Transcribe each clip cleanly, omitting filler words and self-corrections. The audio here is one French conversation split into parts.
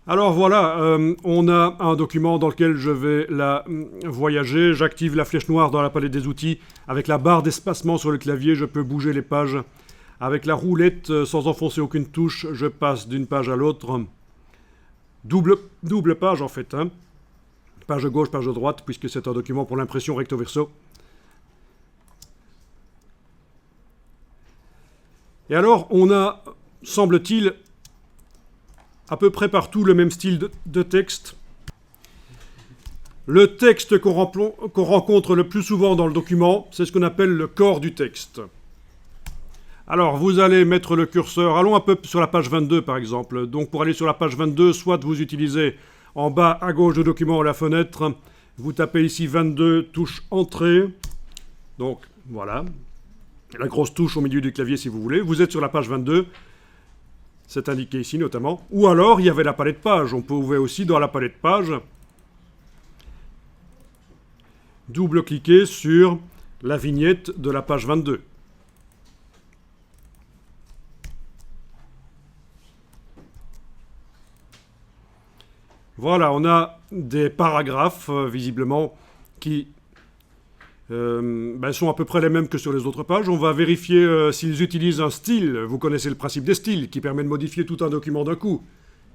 Alors voilà, on a un document dans lequel je vais voyager. J'active la flèche noire dans la palette des outils. Avec la barre d'espacement sur le clavier, je peux bouger les pages. Avec la roulette, sans enfoncer aucune touche, je passe d'une page à l'autre. Double page en fait. Hein. Page gauche, page droite, puisque c'est un document pour l'impression recto verso. Et alors, on a, semble-t-il, à peu près partout le même style de texte. Le texte qu'on rencontre le plus souvent dans le document, c'est ce qu'on appelle le corps du texte. Alors, vous allez mettre le curseur, allons un peu sur la page 22 par exemple. Donc pour aller sur la page 22, soit vous utilisez en bas à gauche du document la fenêtre, vous tapez ici 22, touche entrée. Donc voilà, la grosse touche au milieu du clavier si vous voulez. Vous êtes sur la page 22. C'est indiqué ici notamment. Ou alors, il y avait la palette page. On pouvait aussi, dans la palette page, double-cliquer sur la vignette de la page 22. Voilà, on a des paragraphes, visiblement, qui sont à peu près les mêmes que sur les autres pages. On va vérifier s'ils utilisent un style. Vous connaissez le principe des styles, qui permet de modifier tout un document d'un coup.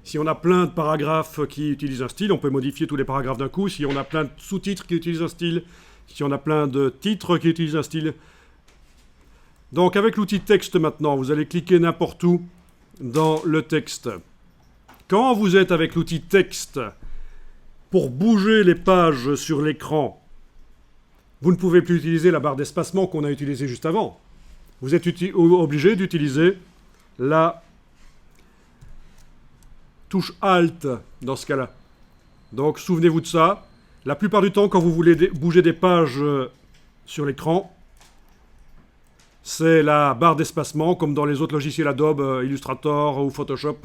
Si on a plein de paragraphes qui utilisent un style, on peut modifier tous les paragraphes d'un coup. Si on a plein de sous-titres qui utilisent un style, si on a plein de titres qui utilisent un style. Donc avec l'outil texte maintenant, vous allez cliquer n'importe où dans le texte. Quand vous êtes avec l'outil texte, pour bouger les pages sur l'écran, vous ne pouvez plus utiliser la barre d'espacement qu'on a utilisée juste avant. Vous êtes obligé d'utiliser la touche Alt dans ce cas-là. Donc souvenez-vous de ça. La plupart du temps, quand vous voulez bouger des pages sur l'écran, c'est la barre d'espacement, comme dans les autres logiciels Adobe, Illustrator ou Photoshop.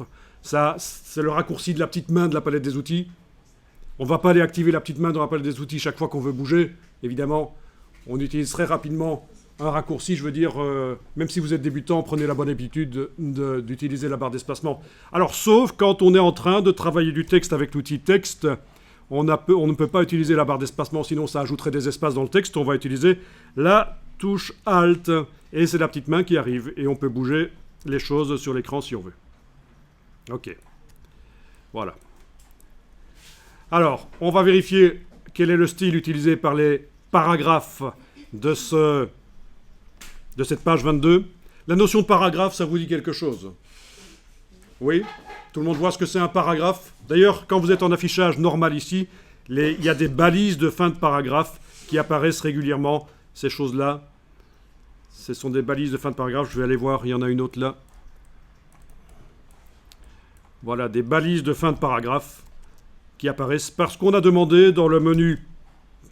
Ça, c'est le raccourci de la petite main de la palette des outils. On ne va pas aller activer la petite main dans la palette des outils chaque fois qu'on veut bouger. Évidemment, on utilise très rapidement un raccourci. Je veux dire, même si vous êtes débutant, prenez la bonne habitude d'utiliser la barre d'espacement. Alors, sauf quand on est en train de travailler du texte avec l'outil texte, on ne peut pas utiliser la barre d'espacement, sinon ça ajouterait des espaces dans le texte. On va utiliser la touche Alt, et c'est la petite main qui arrive, et on peut bouger les choses sur l'écran si on veut. Ok. Voilà. Alors, on va vérifier quel est le style utilisé par les paragraphes de cette page 22. La notion de paragraphe, ça vous dit quelque chose? Oui? Tout le monde voit ce que c'est un paragraphe? D'ailleurs, quand vous êtes en affichage normal ici, il y a des balises de fin de paragraphe qui apparaissent régulièrement, ces choses-là. Ce sont des balises de fin de paragraphe. Je vais aller voir, il y en a une autre là. Voilà, des balises de fin de paragraphe qui apparaissent parce qu'on a demandé dans le menu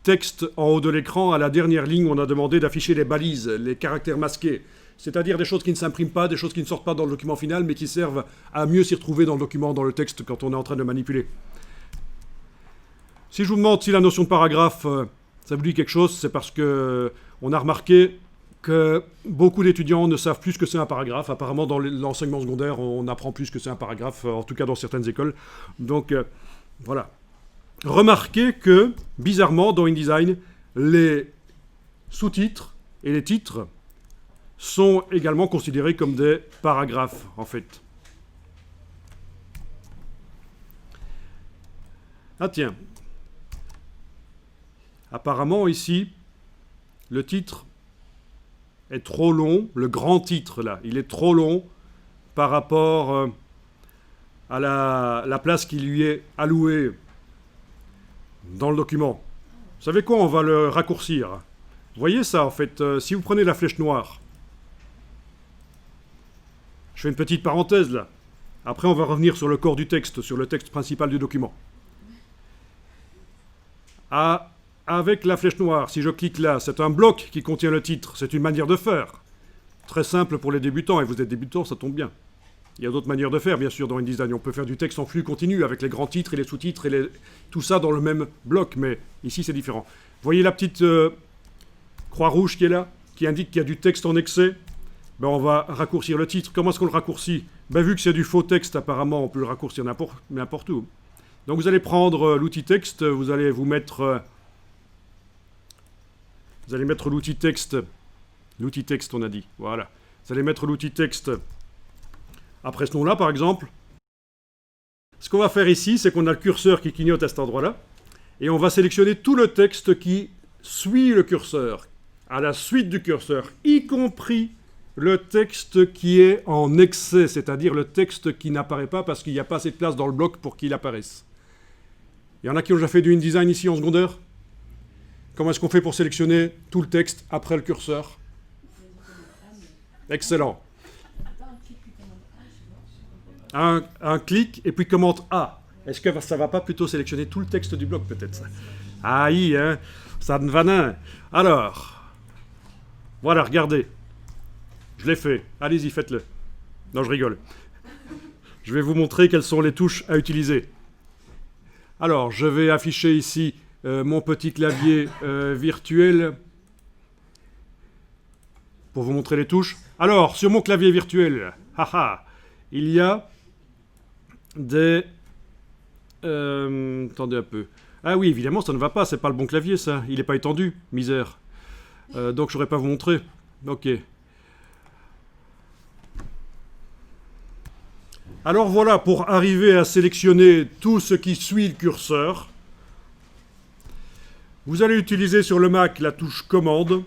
texte en haut de l'écran, à la dernière ligne, on a demandé d'afficher les balises, les caractères masqués. C'est-à-dire des choses qui ne s'impriment pas, des choses qui ne sortent pas dans le document final, mais qui servent à mieux s'y retrouver dans le document, dans le texte, quand on est en train de manipuler. Si je vous demande si la notion de paragraphe, ça vous dit quelque chose, c'est parce que on a remarqué que beaucoup d'étudiants ne savent plus ce que c'est un paragraphe. Apparemment, dans l'enseignement secondaire, on apprend plus ce que c'est un paragraphe, en tout cas dans certaines écoles. Donc, voilà. Remarquez que, bizarrement, dans InDesign, les sous-titres et les titres sont également considérés comme des paragraphes, en fait. Ah tiens. Apparemment, ici, le titre est trop long. Le grand titre, là, il est trop long par rapport à la place qui lui est allouée dans le document. Vous savez quoi? On va le raccourcir. Vous voyez ça, en fait, si vous prenez la flèche noire, je fais une petite parenthèse, là. Après, on va revenir sur le corps du texte, sur le texte principal du document. Avec la flèche noire, si je clique là, c'est un bloc qui contient le titre. C'est une manière de faire. Très simple pour les débutants, et vous êtes débutant, ça tombe bien. Il y a d'autres manières de faire, bien sûr, dans InDesign. On peut faire du texte en flux continu, avec les grands titres et les sous-titres, et tout ça dans le même bloc, mais ici, c'est différent. Vous voyez la petite croix rouge qui est là, qui indique qu'il y a du texte en excès? ben on va raccourcir le titre. Comment est-ce qu'on le raccourcit? Ben, vu que c'est du faux texte, apparemment, on peut le raccourcir n'importe où. Donc vous allez prendre l'outil texte, vous allez vous mettre... vous allez mettre l'outil texte on a dit, voilà. Vous allez mettre l'outil texte après ce nom-là, par exemple. Ce qu'on va faire ici, c'est qu'on a le curseur qui clignote à cet endroit-là, et on va sélectionner tout le texte qui suit le curseur, à la suite du curseur, y compris le texte qui est en excès, c'est-à-dire le texte qui n'apparaît pas parce qu'il n'y a pas assez de place dans le bloc pour qu'il apparaisse. Il y en a qui ont déjà fait du InDesign ici en secondaire? Comment est-ce qu'on fait pour sélectionner tout le texte après le curseur? Excellent. Un clic et puis commande A. Est-ce que ça ne va pas plutôt sélectionner tout le texte du bloc peut-être? Aïe, hein, ça ne va rien. Alors, voilà, regardez. Je l'ai fait. Allez-y, faites-le. Non, je rigole. Je vais vous montrer quelles sont les touches à utiliser. Alors, je vais afficher ici mon petit clavier virtuel pour vous montrer les touches. Alors, sur mon clavier virtuel, il y a des... attendez un peu. Ah oui, évidemment, ça ne va pas, c'est pas le bon clavier, ça. Il n'est pas étendu, misère. Donc, je n'aurais pas vous montrer. Ok. Alors voilà, pour arriver à sélectionner tout ce qui suit le curseur, vous allez utiliser sur le Mac la touche commande,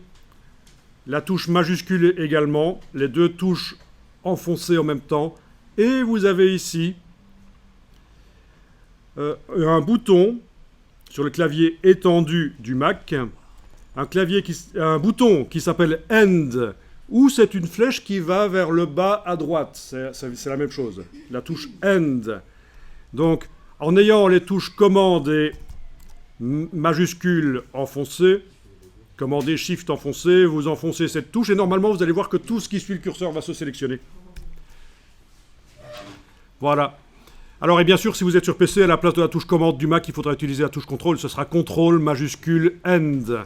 la touche majuscule également, les deux touches enfoncées en même temps, et vous avez ici un bouton sur le clavier étendu du Mac, un bouton qui s'appelle End, ou c'est une flèche qui va vers le bas à droite. C'est la même chose. La touche End. Donc, en ayant les touches commande et majuscule enfoncées, commande et shift enfoncé, vous enfoncez cette touche et normalement vous allez voir que tout ce qui suit le curseur va se sélectionner. Voilà. Alors, et bien sûr, si vous êtes sur PC, à la place de la touche commande du Mac, il faudra utiliser la touche contrôle. Ce sera contrôle majuscule End.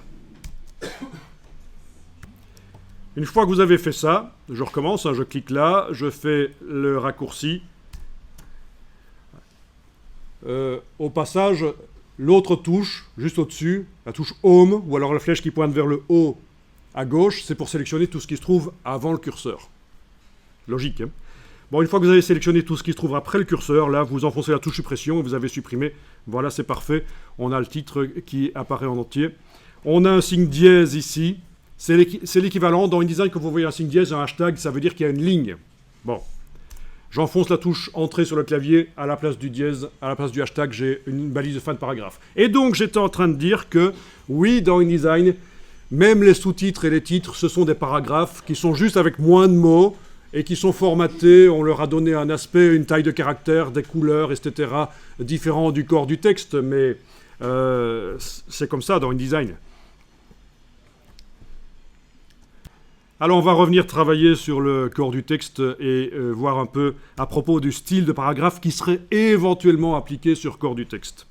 Une fois que vous avez fait ça, je recommence, je clique là, je fais le raccourci. Au passage, l'autre touche, juste au-dessus, la touche Home, ou alors la flèche qui pointe vers le haut à gauche, c'est pour sélectionner tout ce qui se trouve avant le curseur. Logique, hein? Bon, une fois que vous avez sélectionné tout ce qui se trouve après le curseur, là, vous enfoncez la touche suppression et vous avez supprimé. Voilà, c'est parfait. On a le titre qui apparaît en entier. On a un signe dièse ici. C'est l'équivalent dans InDesign que vous voyez un signe dièse, un hashtag, ça veut dire qu'il y a une ligne. Bon. J'enfonce la touche entrée sur le clavier, à la place du dièse, à la place du hashtag, j'ai une balise de fin de paragraphe. Et donc, j'étais en train de dire que, oui, dans InDesign, même les sous-titres et les titres, ce sont des paragraphes qui sont juste avec moins de mots et qui sont formatés, on leur a donné un aspect, une taille de caractère, des couleurs, etc., différents du corps du texte, mais c'est comme ça dans InDesign. Alors on va revenir travailler sur le corps du texte et voir un peu à propos du style de paragraphe qui serait éventuellement appliqué sur corps du texte.